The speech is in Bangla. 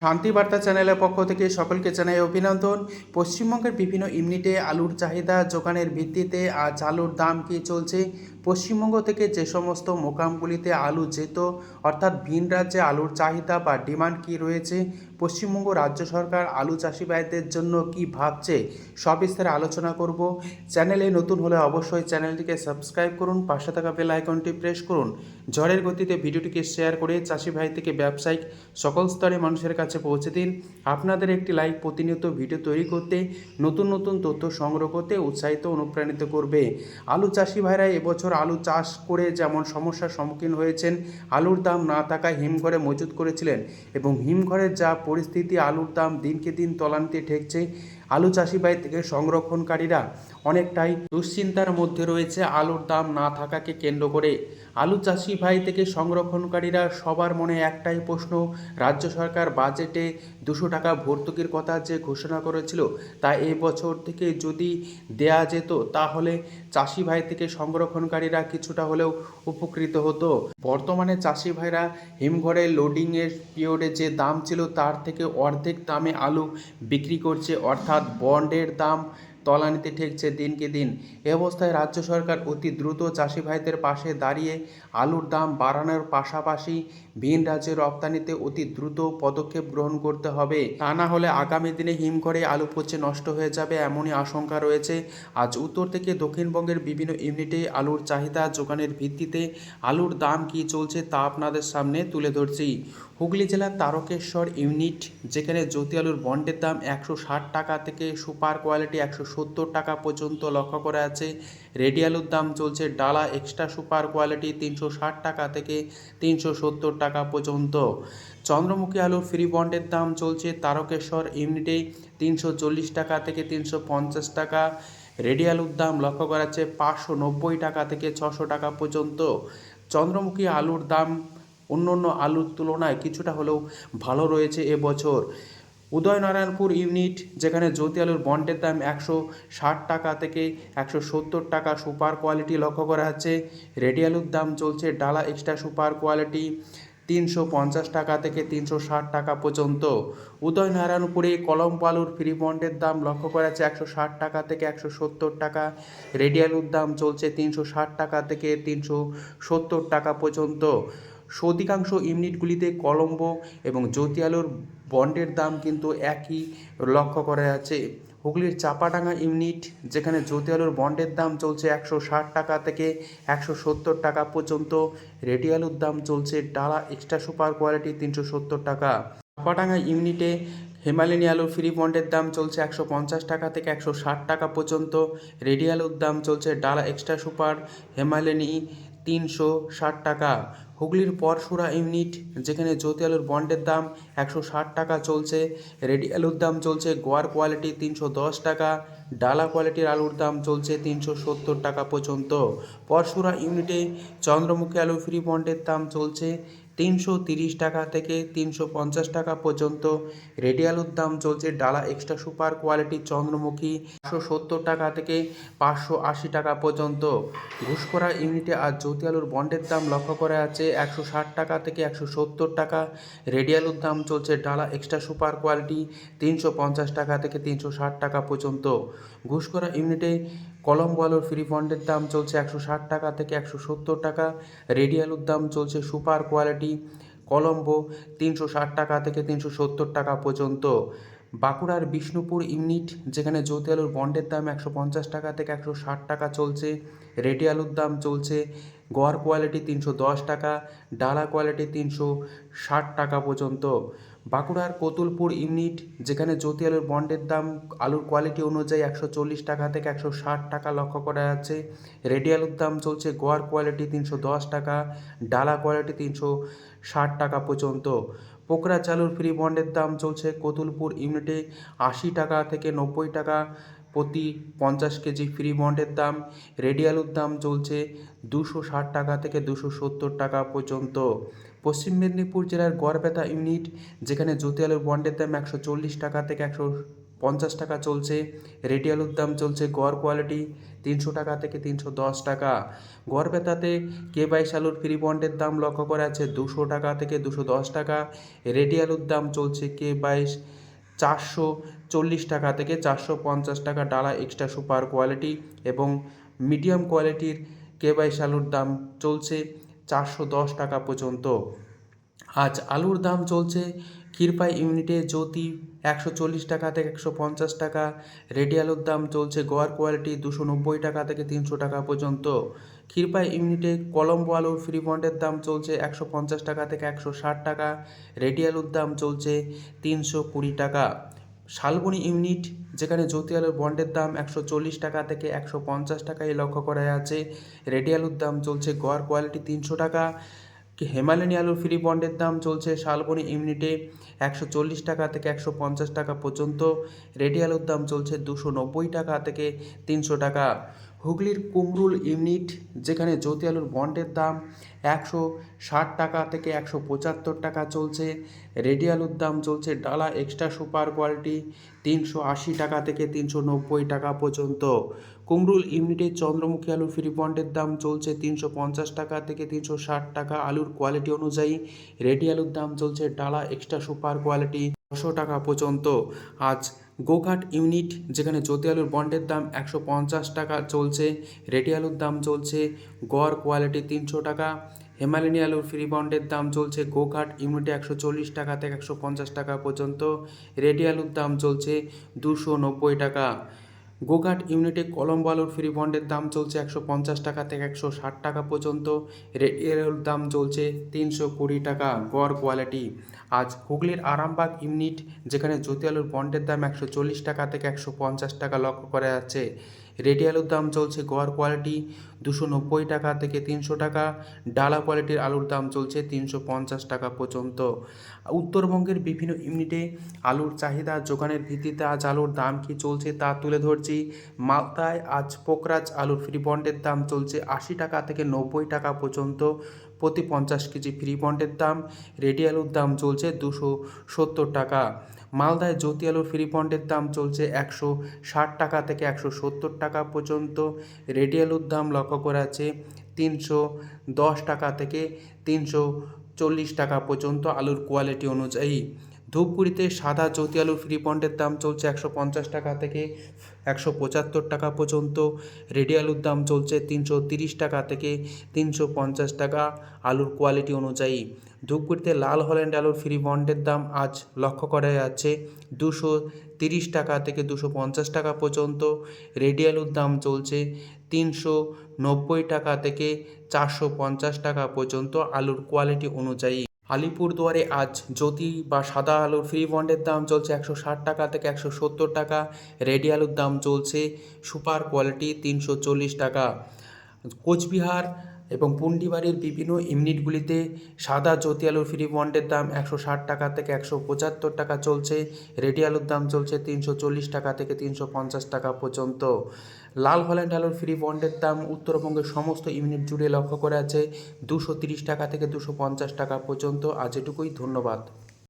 শান্তিবার্তা চ্যানেলের পক্ষ থেকে সকলকে জানাই অভিনন্দন। পশ্চিমবঙ্গের বিভিন্ন ইউনিটে আলুর চাহিদা যোগানের ভিত্তিতে আজ আলুর দাম কী চলছে, পশ্চিমবঙ্গ থেকে যে সমস্ত মোকামগুলিতে আলু যেত অর্থাৎ ভিন রাজ্যে আলুর চাহিদা বা ডিমান্ড কী রয়েছে, পশ্চিমবঙ্গ রাজ্য সরকার আলু চাষি ভাইদের জন্য কি ভাবছে, সব বিস্তারে আলোচনা করব। চ্যানেলে নতুন হলে অবশ্যই চ্যানেলটিকে সাবস্ক্রাইব করুন, পাশে থাকা বেল আইকনটি প্রেস করুন। ঝড়ের গতিতে ভিডিওটিকে শেয়ার করে চাষি ভাই থেকে ব্যবসায়িক সকল স্তরে মানুষের কাছে পৌঁছে দিন। আপনাদের একটি লাইক প্রতিনিয়ত ভিডিও তৈরি করতে, নতুন নতুন তথ্য সংগ্রহ করতে উৎসাহিত অনুপ্রাণিত করবে। আলু চাষি ভাইরা এবছর আলু চাষ করে যেমন সমস্যার সম্মুখীন হয়েছেন, আলুর দাম না থাকায় হিমঘরে মজুত করেছিলেন এবং হিমঘরের যা পরিস্থিতি, আলুর দাম দিনকে দিন তলানিতে ঠেকছে। আলু চাষি ভাই থেকে সংরক্ষণকারীরা অনেকটাই দুশ্চিন্তার মধ্যে রয়েছে আলুর দাম না থাকাকে কেন্দ্র করে। আলু চাষি ভাই থেকে সংরক্ষণকারীরা সবার মনে একটাই প্রশ্ন, রাজ্য সরকার বাজেটে 200 টাকা ভর্তুকির কথা যে ঘোষণা করেছিল তা এই বছর থেকে যদি দেয়া যেত তাহলে চাষি ভাই থেকে সংরক্ষণকারীরা কিছুটা হলেও উপকৃত হতো। বর্তমানে চাষি ভাইরা হিমঘরে লোডিংয়ের পিরিয়ডে যে দাম ছিল তার থেকে অর্ধেক দামে আলু বিক্রি করছে, অর্থাৎ বন্ডের দাম তলানিতে ঠেকছে দিনকে দিন। এ অবস্থায় রাজ্য সরকার অতি দ্রুত চাষি ভাইদের পাশে দাঁড়িয়ে আলুর দাম বাড়ানোর পাশাপাশি ভিন রাজ্যে রপ্তানিতে অতি দ্রুত পদক্ষেপ গ্রহণ করতে হবে, তা না হলে আগামী দিনে হিমঘরে আলু পচে নষ্ট হয়ে যাবে এমনই আশঙ্কা রয়েছে। আজ উত্তর থেকে দক্ষিণবঙ্গের বিভিন্ন ইউনিটে আলুর চাহিদা যোগানের ভিত্তিতে আলুর দাম কী চলছে তা আপনাদের সামনে তুলে ধরছি। হুগলি জেলার তারকেশ্বর ইউনিট, যেখানে জ্যোতি আলুর বন্ডের দাম 160 টাকা থেকে সুপার কোয়ালিটি 170 টাকা পর্যন্ত লক্ষ্য করা আছে। রেডি আলুর দাম চলছে ডালা এক্সট্রা সুপার কোয়ালিটি 360 টাকা থেকে 370 টাকা পর্যন্ত। চন্দ্রমুখী আলুর ফ্রি বন্ডের দাম চলছে তারকেশ্বর ইউনিটে 340 টাকা থেকে 350 টাকা। রেডি আলুর দাম লক্ষ্য করা যাচ্ছে 590 টাকা থেকে 600 টাকা পর্যন্ত। চন্দ্রমুখী আলুর দাম অন্যান্য আলুর তুলনায় কিছুটা হলেও ভালো রয়েছে এবছর। উদয়নারায়ণপুর ইউনিট, যেখানে জ্যোতি আলুর বন্ডের দাম 160 টাকা থেকে 170 টাকা সুপার কোয়ালিটি লক্ষ্য করা যাচ্ছে। রেডি আলুর দাম চলছে ডালা এক্সট্রা সুপার কোয়ালিটি 350 টাকা থেকে 360 টাকা পর্যন্ত। উদয়নারায়ণপুরে কলম্বো আলুর ফ্রি বন্ডের দাম লক্ষ্য করা যাচ্ছে 160 টাকা থেকে 170 টাকা। রেডি আলুর দাম চলছে 360 টাকা থেকে 370 টাকা পর্যন্ত। অধিকাংশ ইউনিটগুলিতে কলম্বো এবং জ্যোতি আলুর বন্ডের দাম কিন্তু একই লক্ষ্য করা যাচ্ছে। হুগলির চাপাডাঙ্গা ইউনিট, যেখানে জ্যোতি আলুর বন্ডের দাম চলছে 160 টাকা থেকে 170 টাকা পর্যন্ত। রেডি আলুর দাম চলছে ডালা এক্সট্রা সুপার কোয়ালিটি 370 টাকা। চাপাডাঙ্গা ইউনিটে হিমালয়ানি আলুর ফ্রি বন্ডের দাম চলছে 150 টাকা থেকে 160 টাকা পর্যন্ত। রেডি আলুর দাম চলছে ডালা এক্সট্রা সুপার হিমালয়ানি 360 টাকা। হুগলির পরশুরা ইউনিট, যেখানে জ্যোতি আলুর বন্ডের দাম 160 টাকা চলছে। রেডি আলুর দাম চলছে গোয়ার কোয়ালিটি 310 টাকা। ডালা কোয়ালিটির আলুর দাম চলছে 370 টাকা পর্যন্ত। পরশুরা ইউনিটে চন্দ্রমুখী আলু ফ্রি বন্ডের দাম চলছে 330 টাকা থেকে 350 টাকা পর্যন্ত। রেডি আলুর দাম চলছে ডালা এক্সট্রা সুপার কোয়ালিটি চন্দ্রমুখী 570 টাকা থেকে 580 টাকা পর্যন্ত। ঘুষকরা ইউনিটে আজ জ্যোতি আলুর বন্ডের দাম লক্ষ্য করা যাচ্ছে 160 টাকা থেকে 170 টাকা। রেডি আলুর দাম চলছে ডালা এক্সট্রা সুপার কোয়ালিটি 350 টাকা থেকে 360 টাকা পর্যন্ত। ঘুষকরা ইউনিটে কলম্বো আলুর ফ্রি বন্ডের দাম চলছে 160 টাকা থেকে 170 টাকা। রেডি আলুর দাম চলছে সুপার কোয়ালিটি কলম্বো 360 টাকা থেকে 370 টাকা পর্যন্ত। বাঁকুড়ার বিষ্ণুপুর ইউনিট, যেখানে জ্যোতি আলুর বন্ডের দাম 150 টাকা থেকে 160 টাকা চলছে। রেডি আলুর দাম চলছে গড় কোয়ালিটি 310 টাকা, ডালা কোয়ালিটি 360 টাকা পর্যন্ত। বাঁকুড়ার কতুলপুর ইউনিট, যেখানে জ্যোতি আলুর বন্ডের দাম আলুর কোয়ালিটি অনুযায়ী 140 টাকা থেকে 160 টাকা লক্ষ্য করা যাচ্ছে। রেডি আলুর দাম চলছে গড় কোয়ালিটি 310 টাকা, ডালা কোয়ালিটি 360 টাকা পর্যন্ত। পোকরা চালুর ফ্রি বন্ডের দাম চলছে কতুলপুর ইউনিটে 80 টাকা থেকে 90 টাকা প্রতি 50 কেজি ফ্রি বন্ডের দাম। রেডি আলুর দাম চলছে 260 টাকা থেকে 270 টাকা পর্যন্ত। পশ্চিম মেদিনীপুর জেলার গড়বেতা ইউনিট, যেখানে জ্যোতি আলুর বন্ডের দাম 140 টাকা থেকে টাকা চলছে। রেডি আলুর দাম চলছে গড় কোয়ালিটি 300 টাকা থেকে 310 টাকা। গড়বেতাতে K22 আলুর ফ্রি বন্ডের দাম লক্ষ্য করা আছে 200 টাকা থেকে 210 টাকা। রেডি আলুর দাম চলছে K22 440 টাকা থেকে 450 টাকা ডালা এক্সট্রা সুপার কোয়ালিটি, এবং মিডিয়াম কোয়ালিটির K22 আলুর দাম চলছে 410 টাকা পর্যন্ত। আজ আলুর দাম চলছে ক্ষীরপাই ইউনিটে জ্যোতি 140 টাকা থেকে 150 টাকা। রেডি আলুর দাম চলছে গড় কোয়ালিটি 290 টাকা থেকে 300 টাকা পর্যন্ত। ক্ষীরপাই ইউনিটে কলম্বো আলুর ফ্রি বন্ডের দাম চলছে 150 টাকা থেকে 160 টাকা। রেডি আলুর দাম চলছে 320 টাকা। শালবনী ইউনিট, যেখানে জ্যোতি আলুর বন্ডের দাম 140 টাকা থেকে 150 টাকায় লক্ষ্য করা আছে। রেডি আলুর দাম চলছে গড় কোয়ালিটি 300 টাকা। হেমালিনী আলুর ফ্রি বন্ডের দাম চলছে শালবনী ইউনিটে 140 টাকা থেকে 150 টাকা পর্যন্ত। রেডি আলুর দাম চলছে 290 টাকা থেকে 300 টাকা। হুগলির কুমরুল ইউনিট, যেখানে জ্যোতি আলুর বন্ডের দাম 160 টাকা থেকে 175 টাকা চলছে। রেডি আলুর দাম চলছে ডালা এক্সট্রা সুপার কোয়ালিটি 380 টাকা থেকে 390 টাকা পর্যন্ত। কুমরুল ইউনিটে চন্দ্রমুখী আলুর ফ্রি বন্ডের দাম চলছে 350 টাকা থেকে 360 টাকা আলুর কোয়ালিটি অনুযায়ী। রেডি আলুর দাম চলছে ডালা এক্সট্রা সুপার কোয়ালিটি 900 টাকা পর্যন্ত। আজ গোঘাট ইউনিট, যেখানে জ্যোতি আলুর বন্ডের দাম 150 টাকা চলছে। রেডি আলুর দাম চলছে গড় কোয়ালিটি 300 টাকা। হেমালিনী আলুর ফ্রি বন্ডের দাম চলছে গোঘাট ইউনিটে 140 টাকা থেকে 150 টাকা পর্যন্ত। রেডি আলুর দাম চলছে 290 টাকা। গোঘাট ইউনিটে কলম্বো আলুর ফ্রি বন্ডের দাম চলছে 150 টাকা থেকে 160 টাকা পর্যন্ত। রেডি আলুর দাম চলছে 320 টাকা গড় কোয়ালিটি। আজ হুগলির আরামবাগ ইউনিট, যেখানে জ্যোতি আলুর বন্ডের দাম 140 টাকা থেকে 150 টাকা লক্ষ্য করা যাচ্ছে। রেডি আলুর দাম চলছে গড় কোয়ালিটি 290 টাকা থেকে 300 টাকা। ডালা কোয়ালিটির আলুর দাম চলছে 350 টাকা পর্যন্ত। উত্তরবঙ্গের বিভিন্ন ইউনিটে আলুর চাহিদা যোগানের ভিত্তিতে আজ আলুর দাম কী চলছে তা তুলে ধরছি। মালদায় আজ পোকরাজ আলুর ফ্রি বন্ডের দাম চলছে 80 টাকা থেকে 90 টাকা পর্যন্ত প্রতি 50 কেজি ফ্রি বন্ডের দাম। রেডি আলুর দাম চলছে 270 টাকা। মালদায় জ্যোতি আলুর ফ্রি বন্ডের দাম চলছে 160 টাকা থেকে 170 টাকা পর্যন্ত। রেডি আলুর দাম লক্ষ্য করা আছে 310 টাকা থেকে 340 টাকা পর্যন্ত আলুর কোয়ালিটি অনুযায়ী। ধূপগুড়িতে সাদা জ্যোতি আলুর ফ্রি বন্ডের দাম চলছে 150 টাকা থেকে 175 টাকা পর্যন্ত। রেডি আলুর দাম চলছে 330 টাকা থেকে 350 টাকা আলুর কোয়ালিটি অনুযায়ী। ধূপগুড়িতে লাল হল্যান্ড আলুর ফ্রি বন্ডের দাম আজ লক্ষ্য করা যাচ্ছে 230 টাকা থেকে 250 টাকা পর্যন্ত। রেডি আলুর দাম চলছে 390 টাকা থেকে 450 টাকা পর্যন্ত আলুর কোয়ালিটি অনুযায়ী। আলিপুরদুয়ারে আজ জ্যোতি বা সাদা আলুর ফ্রি বন্ডের দাম চলছে 160 টাকা থেকে 170 টাকা। রেডি আলুর দাম চলছে সুপার কোয়ালিটি 340 টাকা। কোচবিহার এবং পুন্ডিবাড়ির বিভিন্ন ইউনিটগুলিতে সাদা জ্যোতি আলুর ফ্রি বন্ডের দাম 160 টাকা থেকে 175 টাকা চলছে। রেডি আলুর দাম চলছে 340 টাকা থেকে 350 টাকা পর্যন্ত। লাল হল্যান্ড আলুর ফ্রি বন্ডের দাম উত্তরবঙ্গের সমস্ত ইউনিট জুড়ে লক্ষ্য করা আছে 230 টাকা থেকে 250 টাকা পর্যন্ত। আজ এটুকুই, ধন্যবাদ।